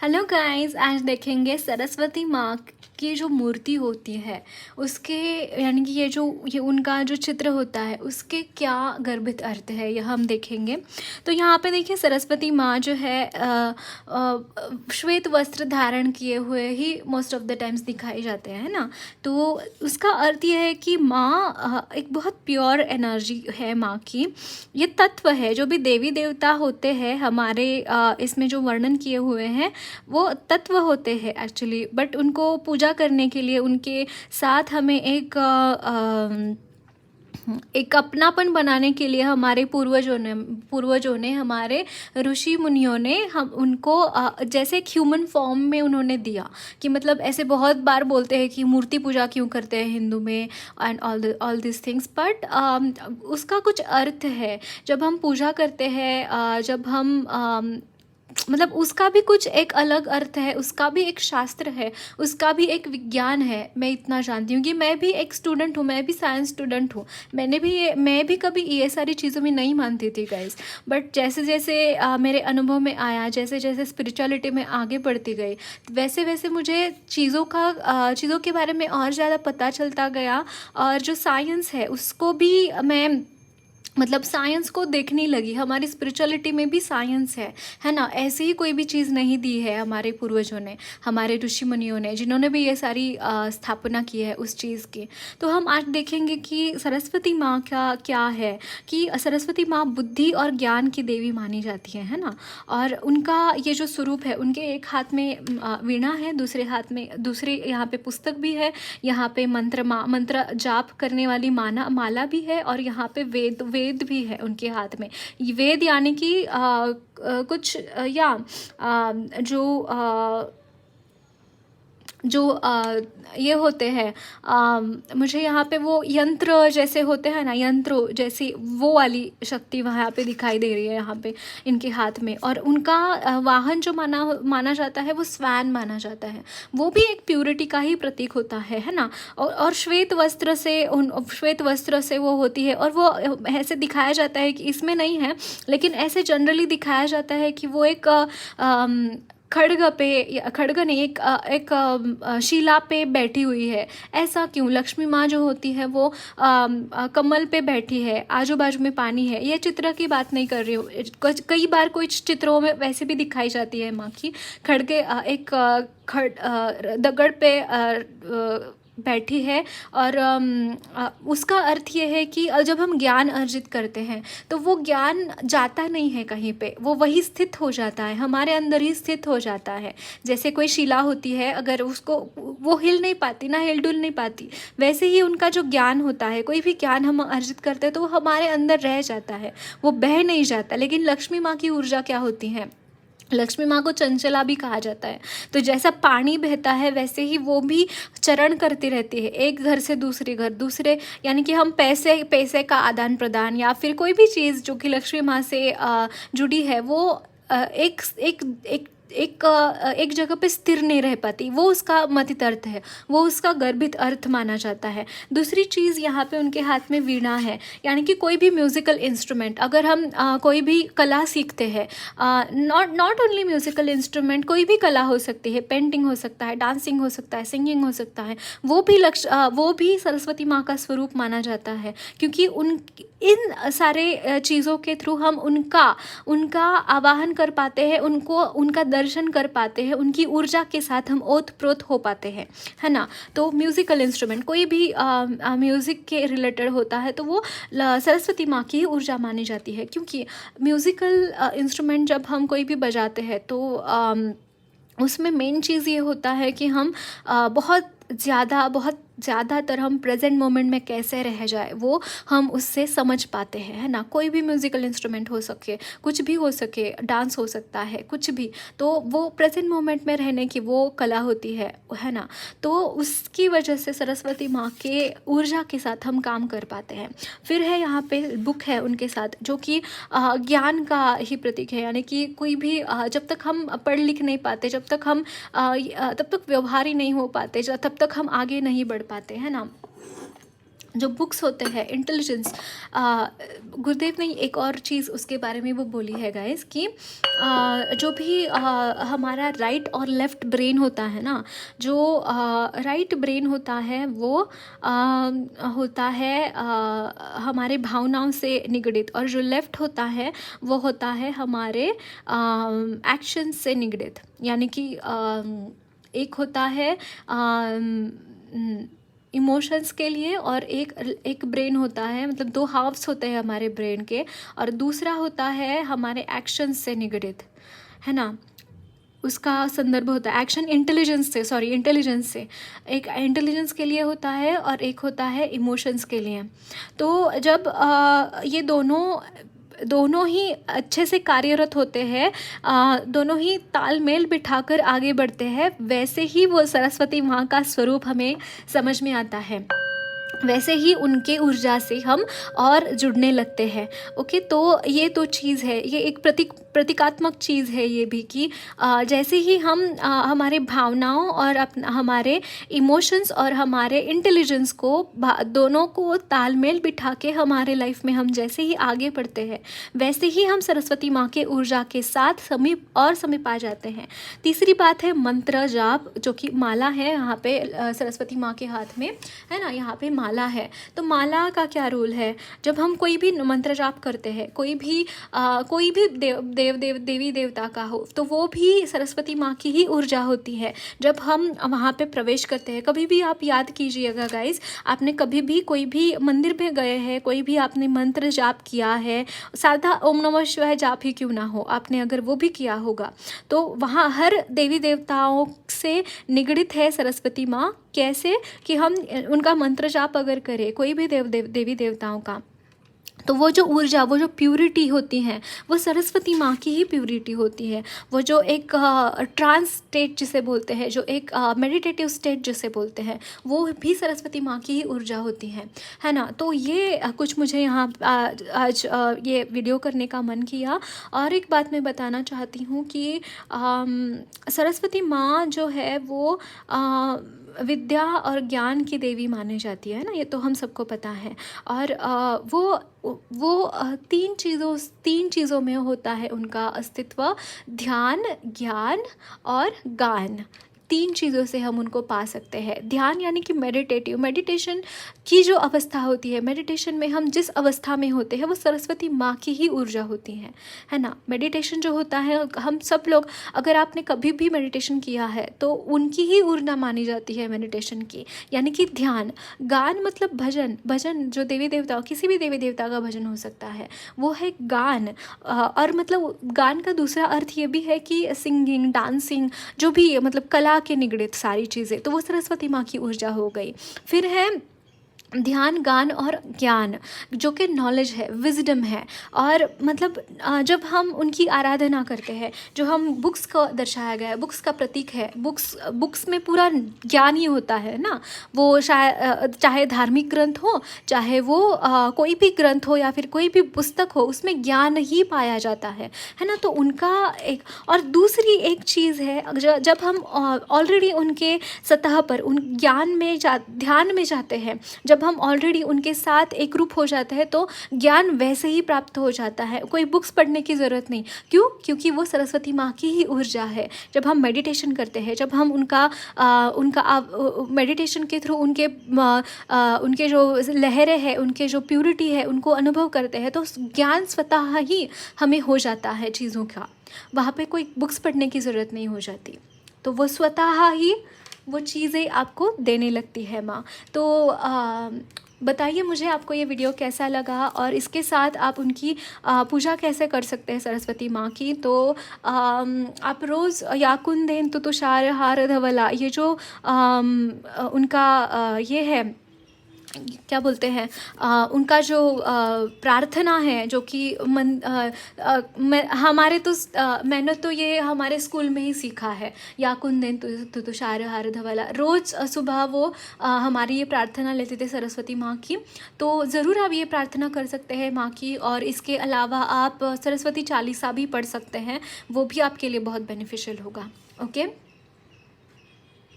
Hello guys, आज देखेंगे सरस्वती माँ की जो मूर्ति होती है उसके यानी कि ये उनका जो चित्र होता है उसके क्या गर्भित अर्थ है यह हम देखेंगे। तो यहाँ पे देखिए सरस्वती माँ जो है श्वेत वस्त्र धारण किए हुए ही मोस्ट ऑफ द टाइम्स दिखाई जाते हैं ना। तो उसका अर्थ ये है कि माँ एक बहुत प्योर एनर्जी है। माँ की ये तत्व है, जो भी देवी देवता होते हैं हमारे इसमें जो वर्णन किए हुए हैं वो तत्व होते हैं एक्चुअली, बट उनको पूजा करने के लिए उनके साथ हमें एक अपनापन बनाने के लिए हमारे पूर्वजों ने हमारे ऋषि मुनियों ने हम उनको जैसे एक ह्यूमन फॉर्म में उन्होंने दिया। कि मतलब ऐसे बहुत बार बोलते हैं कि मूर्ति पूजा क्यों करते हैं हिंदू में and all this things, but उसका कुछ अर्थ है। जब हम पूजा करते हैं जब हम मतलब उसका भी कुछ एक अलग अर्थ है, उसका भी एक शास्त्र है, उसका भी एक विज्ञान है। मैं इतना जानती हूँ कि मैं भी एक स्टूडेंट हूँ, मैं भी साइंस स्टूडेंट हूँ। मैं भी कभी ये सारी चीज़ों में नहीं मानती थी गाइस, बट जैसे जैसे मेरे अनुभव में आया, जैसे जैसे स्पिरिचुअलिटी में आगे बढ़ती गई, वैसे वैसे मुझे चीज़ों के बारे में और ज़्यादा पता चलता गया। और जो साइंस है उसको भी मैं मतलब साइंस को देखने लगी। हमारी स्पिरिचुअलिटी में भी साइंस है ना। ऐसे ही कोई भी चीज़ नहीं दी है हमारे पूर्वजों ने, हमारे ऋषि मुनियों ने, जिन्होंने भी ये सारी स्थापना की है उस चीज़ की। तो हम आज देखेंगे कि सरस्वती माँ का क्या है, कि सरस्वती माँ बुद्धि और ज्ञान की देवी मानी जाती है ना। और उनका ये जो स्वरूप है, उनके एक हाथ में वीणा है, दूसरे हाथ में दूसरी यहाँ पे पुस्तक भी है, यहाँ पे मंत्र जाप करने वाली माला भी है, और यहाँ पे वेद भी है उनके हाथ में। ये वेद यानी कि कुछ जो ये होते हैं मुझे यहाँ पे वो यंत्र जैसे होते हैं ना, यंत्रों जैसी वो वाली शक्ति वहाँ पे दिखाई दे रही है यहाँ पे इनके हाथ में। और उनका वाहन जो माना जाता है वो स्वैन माना जाता है। वो भी एक प्यूरिटी का ही प्रतीक होता है ना। और श्वेत वस्त्र से वो होती है, और वो ऐसे दिखाया जाता है कि इसमें नहीं है, लेकिन ऐसे जनरली दिखाया जाता है कि वो एक खड़ग नहीं, एक शिला पे बैठी हुई है। ऐसा क्यों? लक्ष्मी माँ जो होती है वो कमल पे बैठी है, आजू बाजू में पानी है। ये चित्र की बात नहीं कर रही हूँ, कई बार कुछ चित्रों में वैसे भी दिखाई जाती है माँ की खड़गे एक दगड़ पे बैठी है। और उसका अर्थ ये है कि जब हम ज्ञान अर्जित करते हैं तो वो ज्ञान जाता नहीं है कहीं पे, वो वही स्थित हो जाता है, हमारे अंदर ही स्थित हो जाता है। जैसे कोई शिला होती है, अगर उसको वो हिल नहीं पाती ना, हिल डुल नहीं पाती, वैसे ही उनका जो ज्ञान होता है, कोई भी ज्ञान हम अर्जित करते हैं तो वो हमारे अंदर रह जाता है, वो बह नहीं जाता। लेकिन लक्ष्मी माँ की ऊर्जा क्या होती है? लक्ष्मी माँ को चंचला भी कहा जाता है। तो जैसा पानी बहता है वैसे ही वो भी चरण करती रहती है, एक घर से दूसरे यानी कि हम पैसे का आदान प्रदान या फिर कोई भी चीज़ जो कि लक्ष्मी माँ से जुड़ी है वो एक एक एक एक जगह पे स्थिर नहीं रह पाती। वो उसका मथित अर्थ है, वो उसका गर्भित अर्थ माना जाता है। दूसरी चीज़ यहाँ पे उनके हाथ में वीणा है, यानी कि कोई भी म्यूज़िकल इंस्ट्रूमेंट, अगर हम कोई भी कला सीखते हैं, नॉट ओनली म्यूज़िकल इंस्ट्रूमेंट, कोई भी कला हो सकती है, पेंटिंग हो सकता है, डांसिंग हो सकता है, सिंगिंग हो सकता है, वो भी सरस्वती माँ का स्वरूप माना जाता है। क्योंकि इन सारे चीज़ों के थ्रू हम उनका आवाहन कर पाते हैं, उनका दर्शन कर पाते हैं, उनकी ऊर्जा के साथ हम ओत प्रोत हो पाते हैं, है ना। तो म्यूज़िकल इंस्ट्रूमेंट कोई भी म्यूज़िक के रिलेटेड होता है तो वो सरस्वती माँ की ऊर्जा मानी जाती है। क्योंकि म्यूज़िकल इंस्ट्रूमेंट जब हम कोई भी बजाते हैं तो उसमें मेन चीज़ ये होता है कि हम बहुत ज़्यादातर हम प्रेजेंट मोमेंट में कैसे रह जाए वो हम उससे समझ पाते हैं, है ना। कोई भी म्यूज़िकल इंस्ट्रूमेंट हो सके, कुछ भी हो सके, डांस हो सकता है, कुछ भी, तो वो प्रेजेंट मोमेंट में रहने की वो कला होती है ना। तो उसकी वजह से सरस्वती माँ के ऊर्जा के साथ हम काम कर पाते हैं। फिर है यहाँ पे बुक है उनके साथ, जो कि ज्ञान का ही प्रतीक है। यानी कि कोई भी जब तक हम पढ़ लिख नहीं पाते, जब तक हम तब तक व्यवहार ही नहीं हो पाते, तब तक हम आगे नहीं बढ़ पाते, है ना। जो बुक्स होते हैं, इंटेलिजेंस, गुरुदेव ने एक और चीज़ उसके बारे में वो बोली है गाइस कि जो भी हमारा राइट और लेफ़्ट ब्रेन होता है ना, जो राइट ब्रेन होता है वो होता है हमारे भावनाओं से निगडित, और जो लेफ़्ट होता है वो होता है हमारे एक्शन से निगडित। यानी कि एक होता है इमोशंस के लिए, और एक ब्रेन होता है, मतलब दो हाफ्स होते हैं हमारे ब्रेन के, और दूसरा होता है हमारे एक्शंस से निगडित, है ना। उसका संदर्भ होता है एक्शन इंटेलिजेंस से, एक इंटेलिजेंस के लिए होता है और एक होता है इमोशंस के लिए। तो जब ये दोनों ही अच्छे से कार्यरत होते हैं, दोनों ही तालमेल बिठाकर आगे बढ़ते हैं, वैसे ही वो सरस्वती माँ का स्वरूप हमें समझ में आता है, वैसे ही उनके ऊर्जा से हम और जुड़ने लगते हैं। ओके, तो ये तो चीज़ है, ये एक प्रतीकात्मक चीज़ है ये भी कि जैसे ही हम हमारे भावनाओं और हमारे इमोशंस और हमारे इंटेलिजेंस को दोनों को तालमेल बिठा के हमारे लाइफ में हम जैसे ही आगे बढ़ते हैं, वैसे ही हम सरस्वती माँ के ऊर्जा के साथ समीप आ जाते हैं। तीसरी बात है मंत्र जाप, जो कि माला है यहाँ पे सरस्वती माँ के हाथ में, है ना, यहाँ पे माला है। तो माला का क्या रोल है? जब हम कोई भी मंत्र जाप करते हैं, कोई भी देवी देवता का हो, तो वो भी सरस्वती माँ की ही ऊर्जा होती है। जब हम वहाँ पे प्रवेश करते हैं, कभी भी आप याद कीजिएगा गाइस, आपने कभी भी कोई भी मंदिर में गए हैं, कोई भी आपने मंत्र जाप किया है, सादा ओम नमः शिवाय जाप ही क्यों ना हो, आपने अगर वो भी किया होगा, तो वहाँ हर देवी देवताओं से निगडित है सरस्वती माँ। कैसे कि हम उनका मंत्र जाप अगर करें, कोई भी देवी देवताओं का, तो वो जो ऊर्जा, वो जो प्यूरिटी होती है, वो सरस्वती माँ की ही प्यूरिटी होती है। वो जो एक ट्रांस स्टेट जिसे बोलते हैं, जो एक मेडिटेटिव स्टेट जिसे बोलते हैं, वो भी सरस्वती माँ की ही ऊर्जा होती है ना। तो ये कुछ मुझे यहाँ आज ये वीडियो करने का मन किया। और एक बात मैं बताना चाहती हूँ कि सरस्वती माँ जो है वो विद्या और ज्ञान की देवी मानी जाती है ना, ये तो हम सबको पता है। और वो तीन चीज़ों में होता है उनका अस्तित्व, ध्यान, ज्ञान और गान। तीन चीज़ों से हम उनको पा सकते हैं। ध्यान यानी कि मेडिटेशन की जो अवस्था होती है, मेडिटेशन में हम जिस अवस्था में होते हैं, वो सरस्वती माँ की ही ऊर्जा होती है ना। मेडिटेशन जो होता है, हम सब लोग, अगर आपने कभी भी मेडिटेशन किया है तो उनकी ही ऊर्जा मानी जाती है मेडिटेशन की, यानी कि ध्यान। गान मतलब भजन जो देवी देवता, किसी भी देवी देवता का भजन हो सकता है, वो है गान। और मतलब गान का दूसरा अर्थ ये भी है कि सिंगिंग, डांसिंग, जो भी मतलब कला के निगडित सारी चीज़ें, तो वो सरस्वती माँ की ऊर्जा हो गई। फिर है ध्यान, गान और ज्ञान, जो कि नॉलेज है, विजडम है। और मतलब जब हम उनकी आराधना करते हैं, जो हम बुक्स को दर्शाया गया है, बुक्स का प्रतीक है, बुक्स में पूरा ज्ञान ही होता है ना। वो चाहे धार्मिक ग्रंथ हो, चाहे वो कोई भी ग्रंथ हो या फिर कोई भी पुस्तक हो, उसमें ज्ञान ही पाया जाता है ना। तो उनका एक और दूसरी एक चीज़ है, जब हम ऑलरेडी उनके सतह पर उन ज्ञान में ध्यान में जाते हैं, जब हम ऑलरेडी उनके साथ एक रूप हो जाते हैं, तो ज्ञान वैसे ही प्राप्त हो जाता है, कोई बुक्स पढ़ने की ज़रूरत नहीं। क्यों? क्योंकि वो सरस्वती माँ की ही ऊर्जा है। जब हम मेडिटेशन करते हैं, जब हम उनका मेडिटेशन के थ्रू उनके जो लहरें हैं, उनके जो प्यूरिटी है, उनको अनुभव करते हैं, तो ज्ञान स्वतः ही हमें हो जाता है चीज़ों का। वहाँ पे कोई बुक्स पढ़ने की ज़रूरत नहीं हो जाती, तो वो स्वतः ही वो चीज़ें आपको देने लगती है माँ। तो बताइए मुझे आपको ये वीडियो कैसा लगा, और इसके साथ आप उनकी पूजा कैसे कर सकते हैं सरस्वती माँ की। तो आप रोज़ याकुंदेन तुषार हार धवला, ये जो उनका ये है, क्या बोलते हैं, उनका जो प्रार्थना है, जो कि मैंने तो ये हमारे स्कूल में ही सीखा है, याकुंदेन तुषार हार धवला। रोज़ सुबह वो हमारी ये प्रार्थना लेते थे सरस्वती माँ की। तो ज़रूर आप ये प्रार्थना कर सकते हैं माँ की, और इसके अलावा आप सरस्वती चालीसा भी पढ़ सकते हैं, वो भी आपके लिए बहुत बेनिफिशियल होगा। ओके।